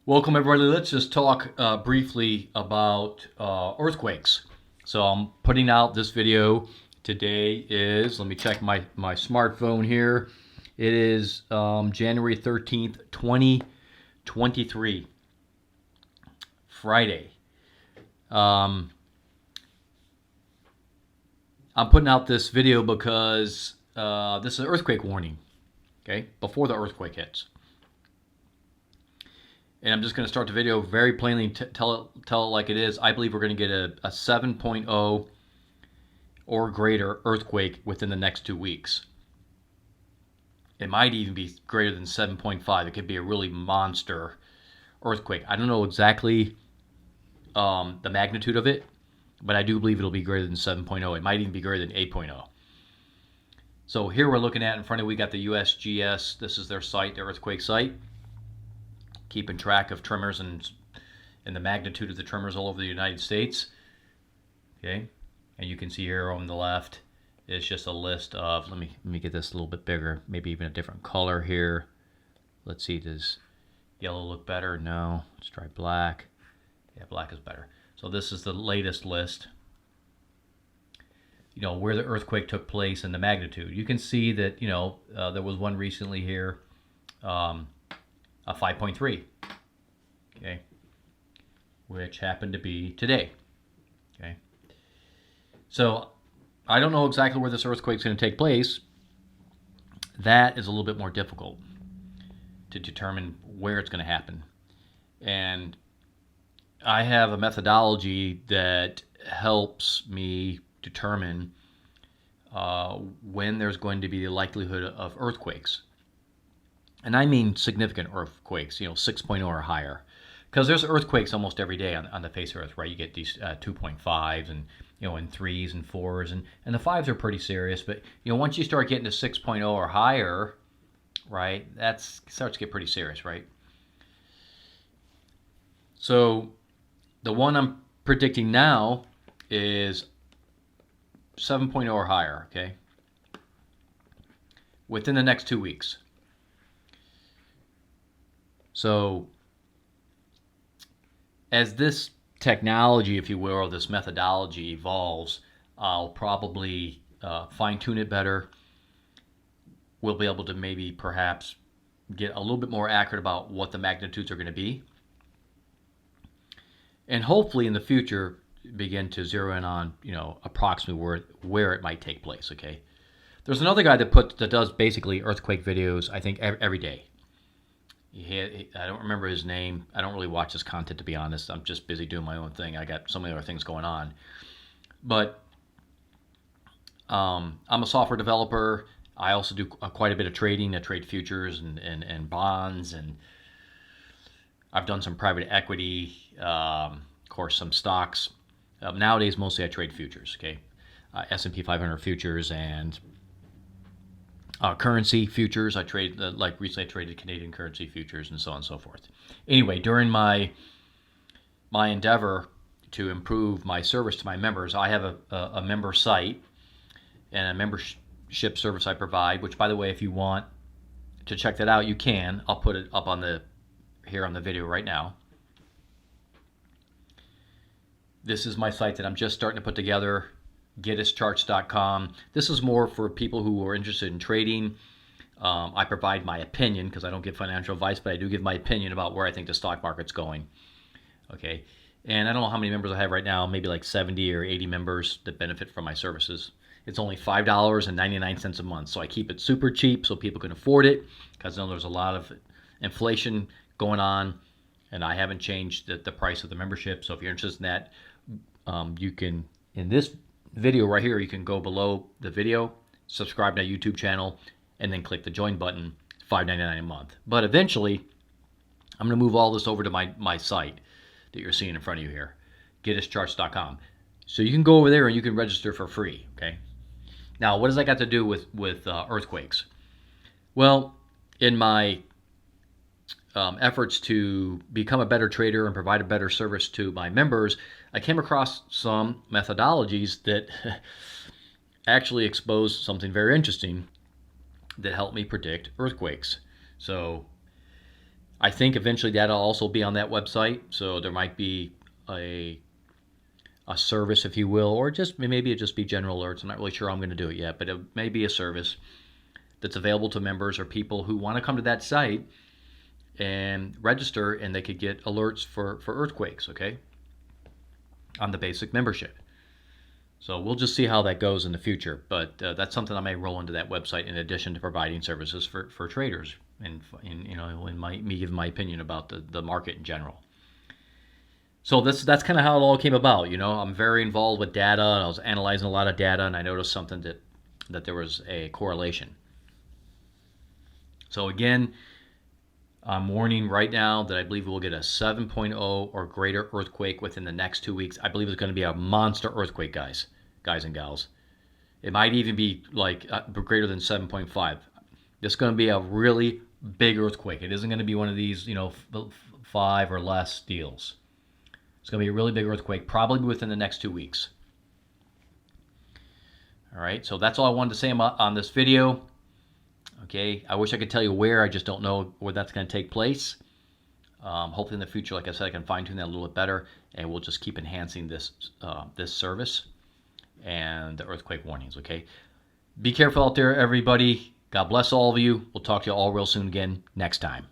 Welcome everybody. Let's just talk briefly about earthquakes. So I'm putting out this video. Today is, let me check my smartphone here. It is January 13th, 2023, Friday. I'm putting out this video because this is an earthquake warning, okay, before the earthquake hits. And I'm just going to start the video very plainly, tell it like it is. I believe we're going to get a 7.0 or greater earthquake within the next 2 weeks. It might even be greater than 7.5. It could be a really monster earthquake. I don't know exactly the magnitude of it, but I do believe it'll be greater than 7.0. It might even be greater than 8.0. So here we're looking at in front of, we got the USGS. This is their site, their earthquake site, keeping track of tremors and the magnitude of the tremors all over the United States. Okay, and you can see here on the left is just a list of, let me get this a little bit bigger, maybe even a different color here. Let's see, does yellow look better? No, let's try black. Yeah, black is better. So this is the latest list, you know, where the earthquake took place and the magnitude. You can see that, you know, there was one recently here, a 5.3, okay, which happened to be today, okay. So I don't know exactly where this earthquake is going to take place. That is a little bit more difficult to determine where it's going to happen. And I have a methodology that helps me determine when there's going to be the likelihood of earthquakes. And I mean significant earthquakes, you know, 6.0 or higher. Because there's earthquakes almost every day on the face of Earth, right? You get these 2.5s and, you know, and 3s and 4s. And the 5s are pretty serious. But, you know, once you start getting to 6.0 or higher, right, that starts to get pretty serious, right? So the one I'm predicting now is 7.0 or higher, okay? Within the next 2 weeks. So as this technology, if you will, or this methodology evolves, I'll probably fine-tune it better. We'll be able to maybe perhaps get a little bit more accurate about what the magnitudes are going to be. And hopefully in the future begin to zero in on, you know, approximately where it might take place, okay? There's another guy that does basically earthquake videos, I think, every day. I don't remember his name. I don't really watch his content, to be honest. I'm just busy doing my own thing. I got so many other things going on. But I'm a software developer. I also do quite a bit of trading. I trade futures and bonds, and I've done some private equity, of course, some stocks. Nowadays, mostly I trade futures, okay? S&P 500 futures and currency futures. I trade, like recently I traded Canadian currency futures and so on and so forth. Anyway, during my endeavor to improve my service to my members, I have a member site and a membership service I provide, which, by the way, if you want to check that out, you can. I'll put it up on here on the video right now. This is my site that I'm just starting to put together. GetIsCharts.com. This is more for people who are interested in trading. I provide my opinion because I don't give financial advice, but I do give my opinion about where I think the stock market's going. Okay, and I don't know how many members I have right now, maybe like 70 or 80 members that benefit from my services. It's only $5.99 a month, so I keep it super cheap so people can afford it, because I know there's a lot of inflation going on, and I haven't changed the price of the membership. So if you're interested in that, you can, in this video right here, you can go below the video, subscribe to my YouTube channel, and then click the join button. $5.99 a month. But eventually I'm going to move all this over to my site that you're seeing in front of you here, GetIsCharts.com. So you can go over there and you can register for free. Okay, now what does that got to do with earthquakes? Well, in my efforts to become a better trader and provide a better service to my members, I came across some methodologies that actually expose something very interesting that helped me predict earthquakes. So I think eventually that'll also be on that website, so there might be a a service, if you will, or just maybe it just be general alerts. I'm not really sure how I'm going to do it yet, but it may be a service that's available to members or people who want to come to that site and register, and they could get alerts for earthquakes, okay, on the basic membership. So we'll just see how that goes in the future, but that's something I may roll into that website in addition to providing services for traders and me giving my opinion about the market in general. So that's kind of how it all came about. I'm very involved with data. I was analyzing a lot of data, and I noticed something that there was a correlation. So again, I'm warning right now that I believe we'll get a 7.0 or greater earthquake within the next 2 weeks. I believe it's going to be a monster earthquake, guys and gals. It might even be like greater than 7.5. This is going to be a really big earthquake. It isn't going to be one of these, 5 or less deals. It's going to be a really big earthquake, probably within the next 2 weeks. All right, so that's all I wanted to say on this video. Okay, I wish I could tell you where. I just don't know where that's going to take place. Hopefully in the future, like I said, I can fine-tune that a little bit better, and we'll just keep enhancing this service and the earthquake warnings, okay? Be careful out there, everybody. God bless all of you. We'll talk to you all real soon again next time.